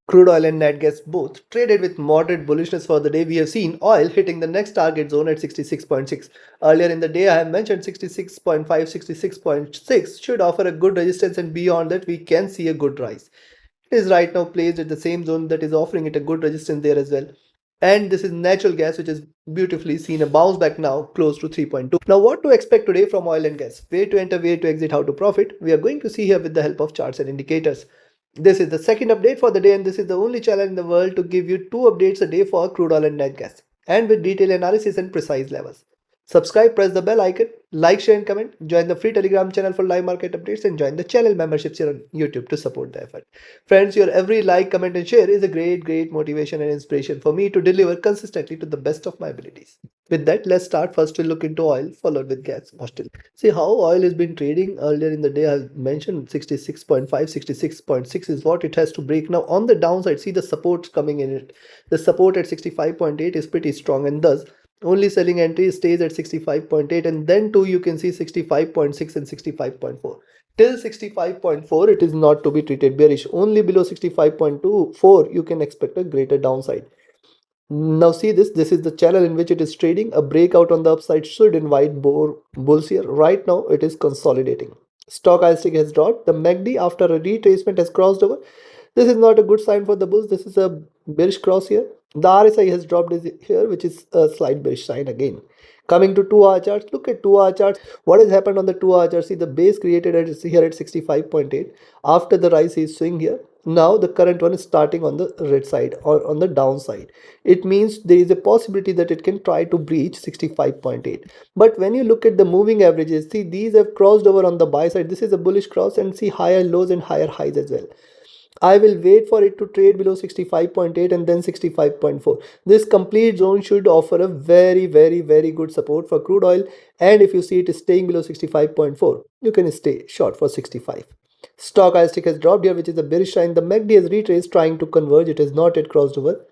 Crude oil and nat gas both traded with moderate bullishness for the day. We have seen oil hitting the next target zone at 66.6. Earlier in the day, I have mentioned 66.5, 66.6 should offer a good resistance, and beyond that, we can see a good rise. It is right now placed at the same zone that is offering it a good resistance there as well. And this is natural gas, which is beautifully seen a bounce back now close to 3.2. Now, what to expect today from oil and gas? Where to enter, where to exit, how to profit? We are going to see here with the help of charts and indicators. This is the second update for the day, and this is the only channel in the world to give you 2 updates a day for crude oil and nat gas, and with detailed analysis and precise levels. Subscribe, press the bell icon, like, share, and comment. Join the free Telegram channel for live market updates, and join the channel memberships here on YouTube to support the effort. Friends, your every like, comment, and share is a great motivation and inspiration for me to deliver consistently to the best of my abilities. With that, let's start. First, we'll look into oil, followed with gas. Still, see how oil has been trading earlier in the day. I mentioned 66.5, 66.6 is what it has to break. Now, on the downside, see the supports coming in it. The support at 65.8 is pretty strong, and thus only selling entry stays at 65.8, and then too you can see 65.6 and 65.4. Till 65.4 it is not to be treated bearish. Only below 65.24 you can expect a greater downside. Now see this is the channel in which it is trading. A breakout on the upside should invite bulls here. Right now it is consolidating. Stochastic has dropped. The MACD after a retracement has crossed over. This is not a good sign for the bulls. This is a bearish cross here. The RSI has dropped here, which is a slight bearish sign again. Coming to 2-hour charts, look at 2-hour charts. What has happened on the 2-hour chart? See the base created at here at 65.8. After the rise is swing here. Now the current one is starting on the red side or on the downside. It means there is a possibility that it can try to breach 65.8. But when you look at the moving averages, see these have crossed over on the buy side. This is a bullish cross, and see higher lows and higher highs as well. I will wait for it to trade below 65.8 and then 65.4. This complete zone should offer a very good support for crude oil, and if you see it is staying below 65.4, you can stay short for 65. Stochastic has dropped here, which is a bearish sign. The MACD has retraced, trying to converge. It is not yet crossed over.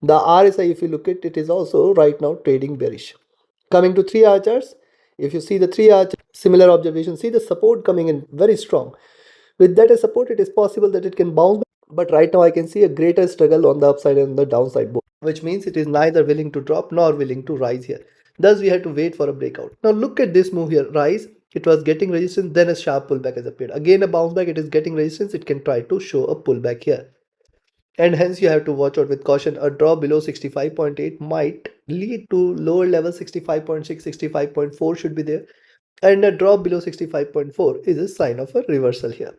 The RSI, if you look at it, is also right now trading bearish. Coming to 3-hour charts, if you see the 3-hour similar observation, see the support coming in very strong. With that as support, it is possible that it can bounce back. But right now I can see a greater struggle on the upside and the downside both, which means it is neither willing to drop nor willing to rise here. Thus we have to wait for a breakout. Now look at this move here. Rise, it was getting resistance, then a sharp pullback has appeared. Again a bounce back, it is getting resistance, it can try to show a pullback here. And hence you have to watch out with caution. A drop below 65.8 might lead to lower level 65.6, 65.4 should be there. And a drop below 65.4 is a sign of a reversal here.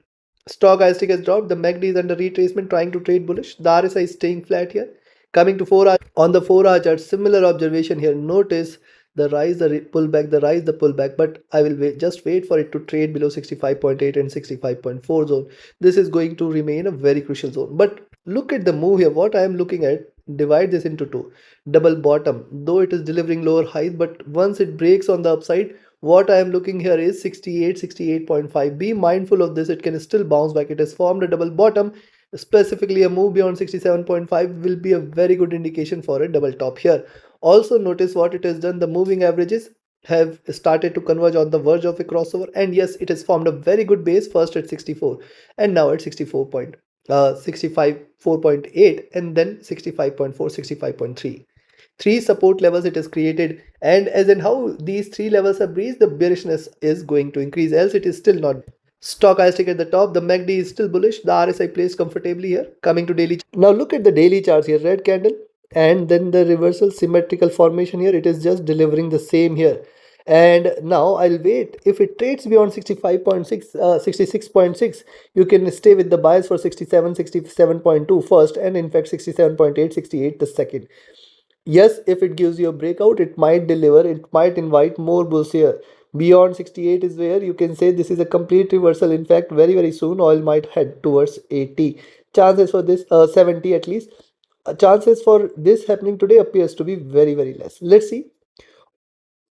Stochastic has dropped. The MACD is under retracement, trying to trade bullish. The RSI is staying flat here. Coming to 4-hour, on the 4-hour chart, similar observation here. Notice the rise, the pullback, the rise, the pullback, but I will just wait for it to trade below 65.8 and 65.4 zone. This is going to remain a very crucial zone. But look at the move here. What I am looking at, divide this into two. Double bottom, though it is delivering lower highs, but once it breaks on the upside, what I am looking here is 68, 68.5. Be mindful of this. It can still bounce back. It has formed a double bottom. Specifically, a move beyond 67.5 will be a very good indication for a double top here. Also notice what it has done. The moving averages have started to converge on the verge of a crossover, and yes, it has formed a very good base, first at 64 and now at 65.4.8 and then 65.4, 65.3. Three support levels it has created, and as in how these three levels are breached, the bearishness is going to increase, else it is still not. Stochastic at the top, the MACD is still bullish, the RSI placed comfortably here. Coming to daily, now look at the daily charts here. Red candle and then the reversal symmetrical formation here. It is just delivering the same here, and now I'll wait. If it trades beyond 65.6, 66.6, you can stay with the bias for 67, 67.2 first, and in fact 67.8, 68 the second. Yes, if it gives you a breakout, it might deliver, it might invite more bulls here. Beyond 68 is where you can say this is a complete reversal. In fact, very soon oil might head towards 80. Chances for this 70 at least. Chances for this happening today appears to be very less. Let's see.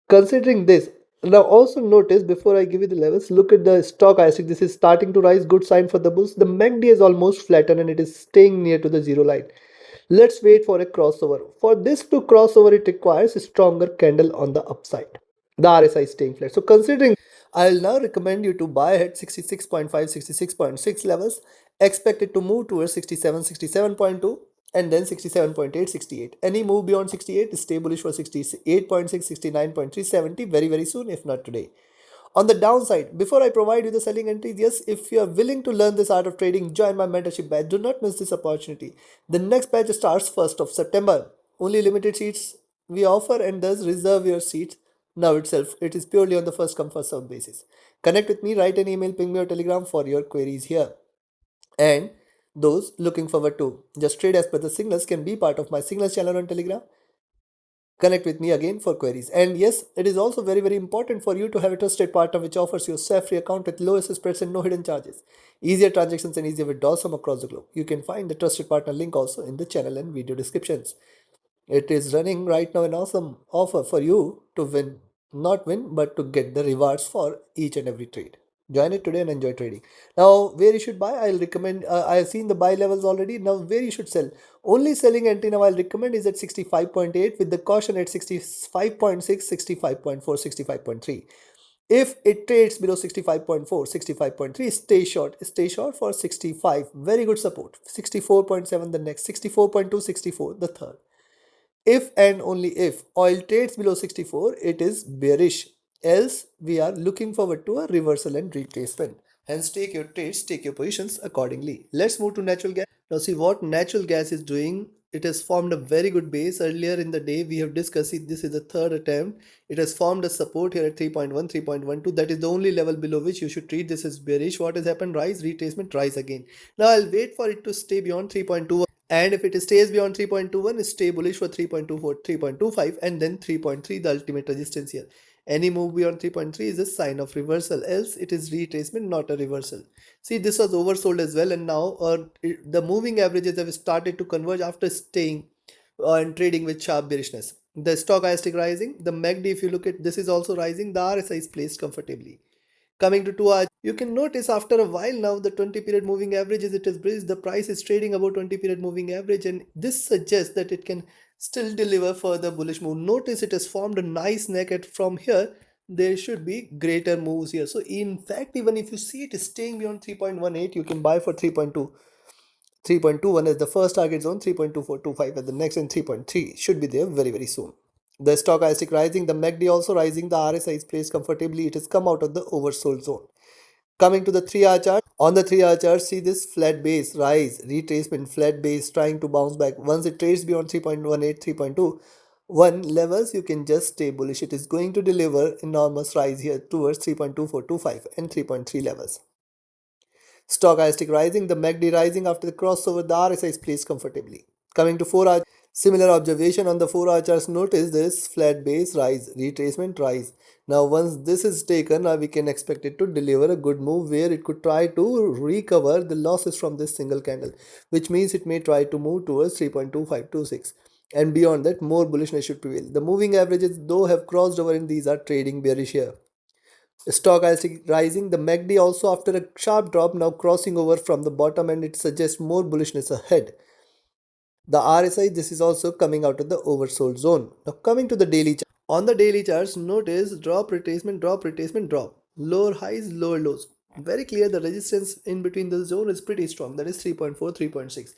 Considering this, now also notice, before I give you the levels, look at the stochastic. This is starting to rise, good sign for the bulls. The MACD is almost flattened and it is staying near to the zero line. Let's wait for a crossover. For this to crossover, it requires a stronger candle on the upside. The RSI is staying flat. So considering, I'll now recommend you to buy at 66.5, 66.6 levels, Expect it to move towards 67, 67.2 and then 67.8, 68. Any move beyond 68 is stay bullish for 68.6, 69.3, 70 very, very soon, if not today. On the downside, before I provide you the selling entries, yes, if you are willing to learn this art of trading, join my mentorship batch. Do not miss this opportunity. The next batch starts 1st of September. Only limited seats we offer and thus reserve your seats now itself. It is purely on the first come first served basis. Connect with me, write an email, ping me or telegram for your queries here. And those looking forward to just trade as per the signals can be part of my signals channel on Telegram. Connect with me again for queries. And yes, it is also very, very important for you to have a trusted partner which offers you a safe-free account with lowest spreads and no hidden charges. Easier transactions and easier withdrawals from across the globe. You can find the trusted partner link also in the channel and video descriptions. It is running right now an awesome offer for you to win, not win, but to get the rewards for each and every trade. Join it today and enjoy trading. Now, where you should buy, I'll recommend. I have seen the buy levels already. Now, where you should sell. Only selling entry now I'll recommend is at 65.8 with the caution at 65.6, 65.4, 65.3. If it trades below 65.4, 65.3, stay short. Stay short for 65. Very good support. 64.7 the next, 64.2, 64 the third. If and only if oil trades below 64, it is bearish. Else, we are looking forward to a reversal and retracement. Hence, take your trades, take your positions accordingly. Let's move to natural gas. Now, see what natural gas is doing. It has formed a very good base. Earlier in the day, we have discussed it. This is the third attempt. It has formed a support here at 3.1, 3.12. That is the only level below which you should treat. This is bearish. What has happened? Rise, retracement, rise again. Now, I'll wait for it to stay beyond 3.2. And if it stays beyond 3.21, stay bullish for 3.24, 3.25 and then 3.3, the ultimate resistance here. Any move beyond 3.3 is a sign of reversal, else it is retracement, not a reversal. See, this was oversold as well, and now the moving averages have started to converge after staying and trading with sharp bearishness. The stochastic rising, the MACD, if you look at this, is also rising. The RSI is placed comfortably. Coming to 2 hours, you can notice after a while now the 20 period moving averages it has bridged. The price is trading about 20 period moving average, and this suggests that it can still deliver further bullish move. Notice it has formed a nice neck at from here. There should be greater moves here. So in fact, even if you see it is staying beyond 3.18, you can buy for 3.2. 3.21 as the first target zone, 3.2425 as the next, and 3.3 should be there very, very soon. The stochastic rising, the MACD also rising, the RSI is placed comfortably. It has come out of the oversold zone. Coming to the 3-hour chart, on the 3-hour chart, see this flat base, rise, retracement, flat base trying to bounce back. Once it trades beyond 3.18, 3.21 levels, you can just stay bullish. It is going to deliver enormous rise here towards 3.2425 and 3.3 levels. Stochastic rising, the MACD rising after the crossover, the RSI is placed comfortably. Coming to 4-hour, similar observation on the 4-hour charts. Notice this flat base rise, retracement rise. Now once this is taken, we can expect it to deliver a good move where it could try to recover the losses from this single candle, which means it may try to move towards 3.2526. And beyond that, more bullishness should prevail. The moving averages though have crossed over and these are trading bearish here. Stochastic rising, the MACD also after a sharp drop now crossing over from the bottom, and it suggests more bullishness ahead. The RSI, this is also coming out of the oversold zone. Now coming to the daily chart. On the daily charts, notice drop, retracement, drop, retracement, drop. Lower highs, lower lows. Very clear, the resistance in between the zone is pretty strong. That is 3.4, 3.6.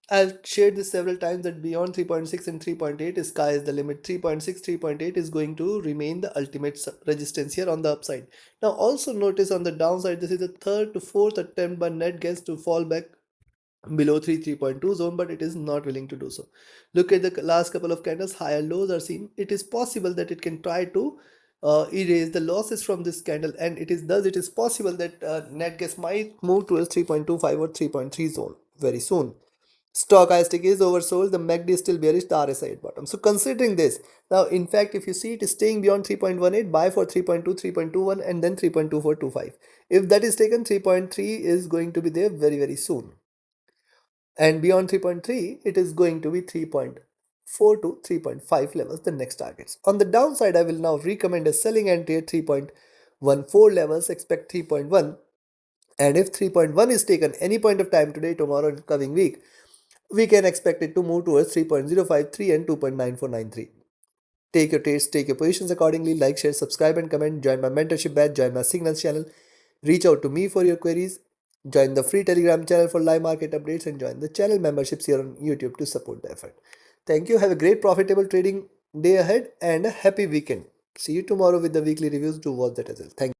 I've shared this several times that beyond 3.6 and 3.8 is sky is the limit. 3.6, 3.8 is going to remain the ultimate resistance here on the upside. Now also notice on the downside, this is the third to fourth attempt by net gas to fall back below 3.2 zone, but it is not willing to do so. Look at the last couple of candles, higher lows are seen. It is possible that it can try to erase the losses from this candle, and it is possible that net gas might move towards 3.25 or 3.3 zone very soon. Stochastic is oversold, the MACD is still bearish, the RSI at bottom. So considering this, now in fact if you see it is staying beyond 3.18, buy for 3.2, 3.21 and then 3.2425. If that is taken, 3.3 is going to be there very, very soon. And beyond 3.3, it is going to be 3.4 to 3.5 levels, the next targets. On the downside, I will now recommend a selling entry at 3.14 levels, expect 3.1. And if 3.1 is taken any point of time today, tomorrow, and coming week, we can expect it to move towards 3.053 and 2.9493. Take your trades, take your positions accordingly. Like, share, subscribe, and comment. Join my mentorship batch, join my signals channel. Reach out to me for your queries. Join the free Telegram channel for live market updates and join the channel memberships here on YouTube to support the effort. Thank you. Have a great profitable trading day ahead and a happy weekend. See you tomorrow with the weekly reviews. Do watch that as well. Thank you.